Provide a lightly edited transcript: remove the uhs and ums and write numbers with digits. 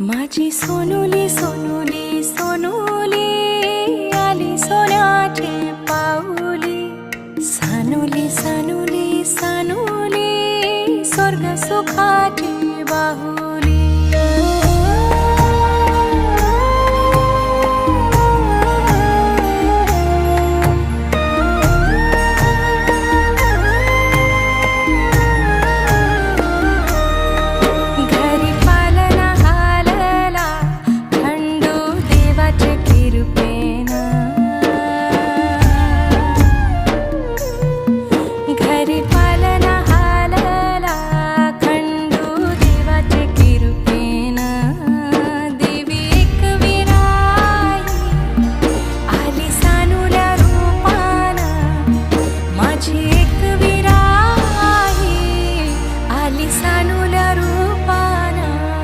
माझी सोनुली सोनुली सोनुली आली सोन्याची पाऊली। सानुली सानुली सानुली स्वर्ग सुखाची बाहुली।